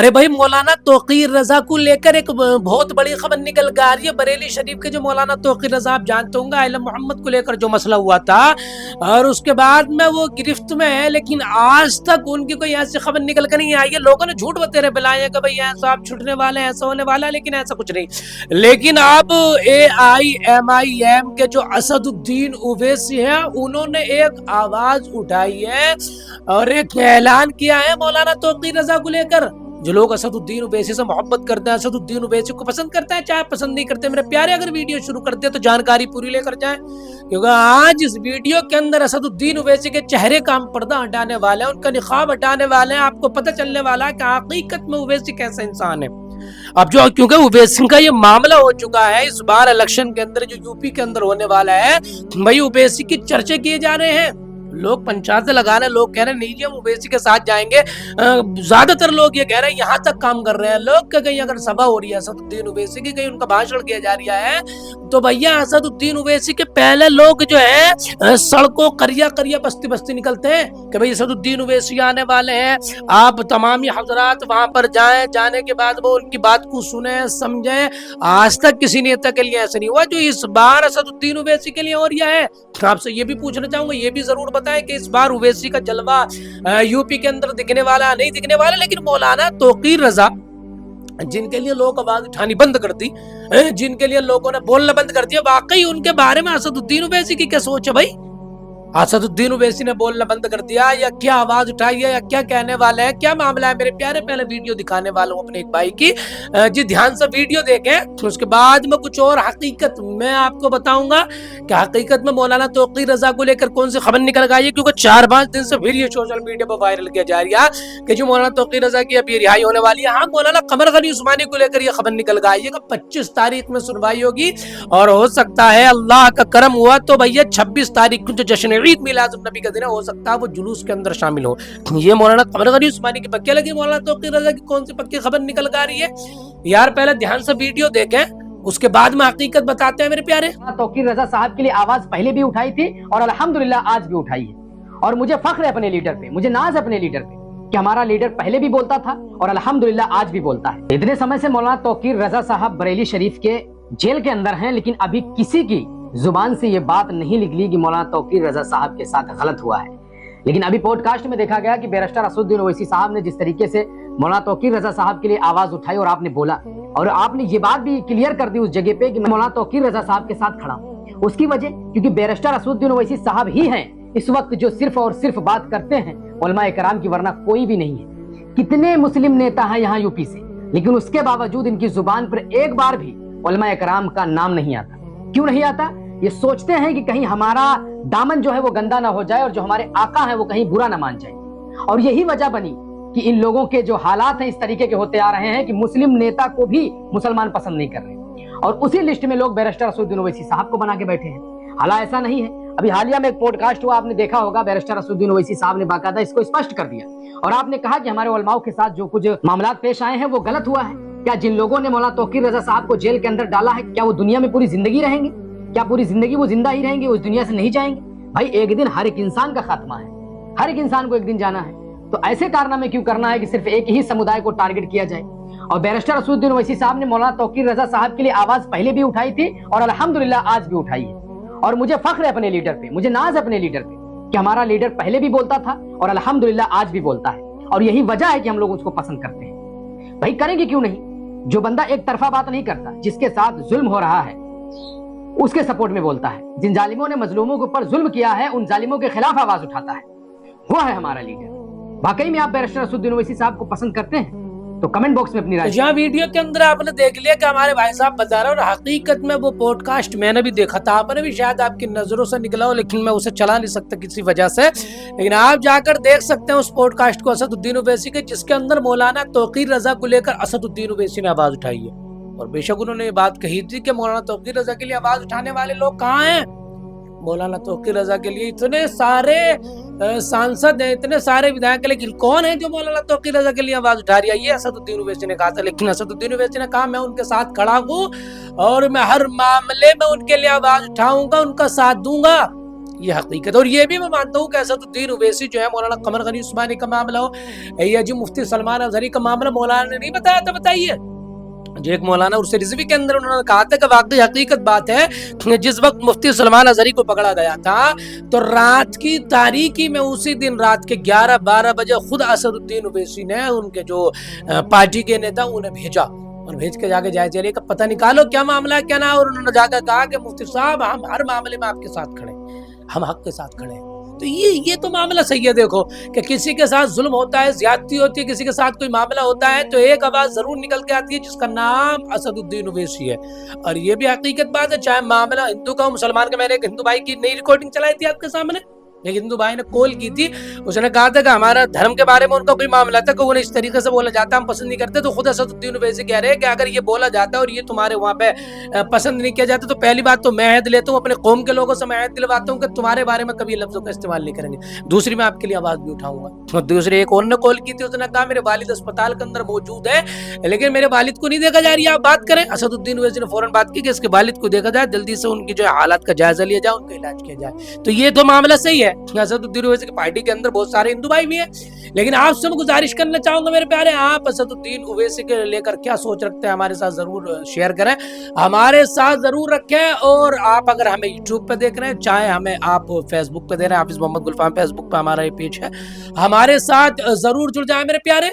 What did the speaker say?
ارے بھائی مولانا توقیر رضا کو لے کر ایک بہت بڑی خبر نکل کے آ رہی ہے۔ بریلی شریف کے جو مولانا توقیر رضا آپ جانتے ہوں گے، علم محمد کو لے کر جو مسئلہ ہوا تھا اور اس کے بعد میں وہ گرفت میں ہے، لیکن آج تک ان کی کوئی ایسی خبر نکل کر نہیں آئی ہے۔ لوگوں نے جھوٹ بتیرے بلائے کہ بھائی ایسا آپ چھٹنے والے ہیں، ایسا ہونے والا ہے، لیکن ایسا کچھ نہیں۔ لیکن اب AIMIM کے جو اسد الدین اویسی ہیں، انہوں نے ایک آواز اٹھائی ہے اور ایک اعلان کیا ہے مولانا توقیر رضا کو لے کر۔ جو لوگ اسد الدین اویسی سے محبت کرتے ہیں، اسد الدین اویسی کو پسند کرتے ہیں، چاہے پسند نہیں کرتے، میرے پیارے اگر ویڈیو شروع کرتے ہیں تو جانکاری پوری لے کر جائیں، کیونکہ آج اس ویڈیو کے اندر اسد الدین اویسی کے چہرے کا ہم پردہ ہٹانے والے ہیں، ان کا نقاب ہٹانے والے ہیں۔ آپ کو پتہ چلنے والا ہے کہ حقیقت میں اویسی کیسا انسان ہے۔ اب جو کیونکہ اویسی کا یہ معاملہ ہو چکا ہے اس بار الیکشن کے اندر جو یوپی کے اندر ہونے والا ہے، بھائی اویسی کی چرچے کیے جا رہے ہیں، لوگ پنچایت سے لگا رہے ہیں، لوگ کہہ رہے ہیں نہیں جی ہم اویسی کے ساتھ جائیں گے۔ زیادہ تر لوگ یہ کہہ رہے ہیں، یہاں تک کام کر رہے ہیں لوگ کہ کہیں اگر سبھا ہو رہی ہے اسد الدین اویسی کی، کہیں ان کا بھاشن کیا جا رہا ہے، تو بھیا اسد الدین اویسی کے پہلے لوگ جو ہے سڑکوں قریہ بستی بستی نکلتے ہیں کہ بھئی اسد الدین اویسی آنے والے ہیں، آپ تمامی حضرات وہاں پر جائیں، جانے کے بعد وہ ان کی بات کو سنیں سمجھیں۔ آج تک کسی نیتا کے لیے ایسا نہیں ہوا جو اس بار اسد الدین اویسی کے لیے ہو رہا ہے۔ آپ سے یہ بھی پوچھنا چاہوں گا، یہ بھی ضرور بتائیں کہ اس بار اویسی کا جلوہ یوپی کے اندر دکھنے والا نہیں دکھنے والا، لیکن مولانا توقیر رضا جن کے لیے لوگ آواز اٹھانی بند کر دی، جن کے لیے لوگوں نے بولنا بند کر دیا، واقعی ان کے بارے میں اسد الدین اویسی کی کیا سوچ ہے بھائی؟ اسد الدین اویسی نے بولنا بند کر دیا یا کیا آواز اٹھائی ہے یا کیا کہنے والے ہیں، کیا معاملہ ہے میرے پیارے؟ پہلے ویڈیو دکھانے والا ہوں اپنے ایک بھائی کی، جی دھیان سے ویڈیو دیکھیں، اس کے بعد میں کچھ اور حقیقت میں آپ کو بتاؤں گا کہ حقیقت میں مولانا توقیر رضا کو لے کر کون سی خبر نکل گئی ہے، کیونکہ 4-5 دن سے پھر یہ سوشل میڈیا پر وائرل کیا جا رہا ہے کہ جو مولانا توقیر رضا کی ابھی رہائی ہونے والی ہے۔ ہاں مولانا قمر غنی عثمانی کو لے کر یہ خبر نکل گئی ہے کہ 25 تاریخ میں سنوائی ہوگی، اور ہو سکتا ہے اللہ کا کرم ہوا تو بھیا 26 تاریخ کو جو جشن عید میلاد النبی کا دن ہے، ہو سکتا ہے وہ جلوس کے اندر شامل ہو۔ یہ مولانا قمر غنی عثمانی کی پکیا لگی، مولانا توقیر رضا کی کون سی پکی خبر نکل کر آ رہی ہے؟ یار پہلے دھیان سے ویڈیو دیکھیں، اس کے بعد میں حقیقت بتاتے ہیں میرے پیارے۔ توقیر رضا صاحب کے لیے آواز پہلے بھی اٹھائی تھی اور الحمدللہ آج بھی اٹھائی ہے، اور مجھے فخر ہے اپنے لیڈر پہ، مجھے ناز ہے اپنے لیڈر پہ کہ ہمارا لیڈر پہلے بھی بولتا تھا اور الحمدللہ آج بھی بولتا ہے۔ اتنے سمے سے مولانا توقیر رضا صاحب بریلی شریف کے جیل کے اندر ہیں، لیکن ابھی کسی کی زبان سے یہ بات نہیں نکلی کہ مولانا توقیر رضا صاحب کے ساتھ غلط ہوا ہے۔ لیکن ابھی پوڈ کاسٹ میں دیکھا گیا کہ بیرسٹر اسد الدین اویسی صاحب نے جس طریقے سے مولانا توقیر رضا صاحب کے لیے آواز اٹھائی اور آپ نے بولا، اور آپ نے یہ بات بھی کلیئر کر دی اس جگہ پہ کہ میں مولانا توقیر رضا صاحب کے ساتھ کھڑا ہوں۔ اس کی وجہ کیونکہ بیرسٹر اسد الدین اویسی صاحب ہی ہیں اس وقت جو صرف اور صرف بات کرتے ہیں علماء کرام کی، ورنہ کوئی بھی نہیں ہے۔ کتنے مسلم نیتا ہیں یہاں یوپی سے، لیکن اس کے باوجود ان کی زبان پر ایک بار بھی علماء کرام کا نام نہیں آتا۔ کیوں نہیں آتا؟ یہ سوچتے ہیں کہ کہیں ہمارا دامن جو ہے وہ گندا نہ ہو جائے اور جو ہمارے آقا ہیں وہ کہیں برا نہ مان جائے۔ اور یہی وجہ بنی کہ ان لوگوں کے جو حالات ہیں اس طریقے کے ہوتے آ رہے ہیں کہ مسلم نیتا کو بھی مسلمان پسند نہیں کر رہے، اور اسی لسٹ میں لوگ بیرسٹر اسد الدین اویسی صاحب کو بنا کے بیٹھے ہیں۔ حالانکہ ایسا نہیں ہے۔ ابھی حالیہ میں ایک پوڈ کاسٹ ہوا، آپ نے دیکھا ہوگا، بیرسٹر اسد الدین اویسی صاحب نے باقاعدہ اس کو اسپشٹ کر دیا اور آپ نے کہا کہ ہمارے علماء کے ساتھ جو کچھ معاملات پیش آئے ہیں وہ غلط ہوا ہے۔ کیا جن لوگوں نے مولانا توقیر رضا صاحب کو جیل کے اندر ڈالا ہے، کیا وہ دنیا میں پوری زندگی رہیں گے؟ کیا پوری زندگی وہ زندہ ہی رہیں گے، اس دنیا سے نہیں جائیں گے؟ بھائی ایک دن ہر ایک انسان کا خاتمہ ہے، ہر ایک انسان کو ایک دن جانا ہے، تو ایسے کارنامے کیوں کرنا ہے کہ صرف ایک ہی سمودائے کو ٹارگٹ کیا جائے؟ اور بیرسٹر اسد الدین اویسی صاحب نے مولانا توقیر رضا صاحب کے لیے آواز پہلے بھی اٹھائی تھی اور الحمدللہ آج بھی اٹھائی ہے، اور مجھے فخر ہے اپنے لیڈر پہ، مجھے ناز ہے اپنے لیڈر پہ کہ ہمارا لیڈر پہلے بھی بولتا تھا اور الحمدللہ آج بھی بولتا ہے، اور یہی وجہ ہے کہ ہم لوگ اس کو پسند کرتے ہیں۔ بھائی کریں گے کیوں نہیں؟ جو بندہ ایک طرفہ بات نہیں کرتا، جس کے ساتھ ظلم ہو رہا ہے اس کے سپورٹ میں بولتا ہے، جن ظالموں نے مظلوموں کے اوپر ظلم کیا ہے ان ظالموں کے خلاف آواز اٹھاتا ہے، وہ ہے ہمارا لیڈر۔ واقعی میں آپ بیرسٹر اسد الدین اویسی صاحب کو پسند کرتے ہیں تو کمنٹ باکس میں اپنی رائے۔ جہاں ویڈیو کے اندر آپ نے دیکھ لیا کہ ہمارے بھائی صاحب بتا رہے ہیں، اور حقیقت میں وہ پوڈ کاسٹ میں نے بھی دیکھا تھا، آپ نے بھی شاید آپ کی نظروں سے نکلا ہو، لیکن میں اسے چلا نہیں سکتا کسی وجہ سے، لیکن آپ جا کر دیکھ سکتے ہیں اس پوڈ کاسٹ کو اسد الدین اویسی کے، جس کے اندر مولانا توقیر رضا کو لے کر اسد الدین اویسی نے آواز اٹھائی ہے، اور بے شک انہوں نے یہ بات کہی تھی کہ مولانا توقیر رضا کے لیے آواز اٹھانے والے لوگ کہاں ہیں؟ مولانا توقیر رضا کے لیے اتنے سارے سانسد ہیں، اتنے سارے ودھائک، لیکن کون ہے جو مولانا توقیر رضا کے لیے آواز اٹھا رہی ہے؟ یہ اسد الدین اویسی نے کہا تھا، لیکن اسد الدین اویسی نے کہا میں ان کے ساتھ کھڑا ہوں اور میں ہر معاملے میں ان کے لیے آواز اٹھاؤں گا، ان کا ساتھ دوں گا۔ یہ حقیقت. اور یہ بھی میں مانتا ہوں کہ اسدالدین اویسی جو ہے مولانا قمر غنی عثمانی کا معاملہ ہو یا جی مفتی سلمان اظہری کا معاملہ مولانا نے نہیں بتایا تھا. بتائیے جو ایک مولانا عرس رضوی کے اندر انہوں نے کہا تھا کہ واقعی حقیقت بات ہے جس وقت مفتی سلمان اظہری کو پکڑا گیا تھا تو رات کی تاریکی میں اسی دن رات کے 11-12 بجے خود اسدالدین اویسی نے ان کے جو پارٹی کے نیتا انہیں بھیجا اور بھیج کے جا کے جائزہ لے کا پتہ نکالو کیا معاملہ ہے کیا نہ. اور انہوں نے جا کر کہا کہ مفتی صاحب ہم ہر معاملے میں آپ کے ساتھ کھڑے ہیں, ہم حق کے ساتھ کھڑے ہیں. تو یہ تو معاملہ صحیح ہے. دیکھو کہ کسی کے ساتھ ظلم ہوتا ہے, زیادتی ہوتی ہے, کسی کے ساتھ کوئی معاملہ ہوتا ہے تو ایک آواز ضرور نکل کے آتی ہے جس کا نام اسدالدین اویسی ہے. اور یہ بھی حقیقت بات ہے, چاہے معاملہ ہندو کا ہو مسلمان کا. میں نے ایک ہندو بھائی کی نئی ریکارڈنگ چلائی تھی آپ کے سامنے, ایک ہندو بھائی نے کال کی تھی, اس نے کہا تھا کہ ہمارا دھرم کے بارے میں ان کا کوئی معاملہ تھا کہ انہیں اس طریقے سے بولا جاتا ہم پسند نہیں کرتے. تو خود اسدالدین اویسی کہہ رہے ہیں کہ اگر یہ بولا جاتا ہے اور یہ تمہارے وہاں پہ پسند نہیں کیا جاتا تو پہلی بات تو میں عہد لیتا ہوں اپنے قوم کے لوگوں سے, میں عہد دلواتا ہوں کہ تمہارے بارے میں کبھی لفظوں کا استعمال نہیں کریں گے. دوسری میں آپ کے لیے آواز بھی اٹھاؤں گا. دوسری ایک اور نے کال کی تھی, اس نے کہا میرے والد اسپتال کے اندر موجود ہے لیکن میرے والد کو نہیں دیکھا جا رہی ہے, آپ بات کریں. اسدالدین اویسی نے فوراً بات کی کہ اس کے والد کو دیکھا جائے, جلدی سے ان کی جو حالات کا جائزہ لیا جائے, ان کا علاج کیا جائے. تو یہ تو معاملہ صحیح ہے. اسدالدین اویسی کی پارٹی کے اندر بہت سارے ہندو بھائی بھی ہیں, لیکن آپ سے میں گزارش کرنا چاہوں گا میرے پیارے, آپ اسدالدین اویسی کے لے کر کیا سوچ رکھتے ہیں ہمارے ساتھ ضرور شیئر کریں, ہمارے ساتھ ضرور رکھیں. اور آپ اگر ہمیں یوٹیوب پہ دیکھ رہے ہیں, چاہے ہمیں آپ فیس بک پہ دے رہے ہیں, حافظ محمد گلفام فیس بک پہ ہمارا یہ پیج ہے, ہمارے ساتھ ضرور جڑ جائیں میرے پیارے.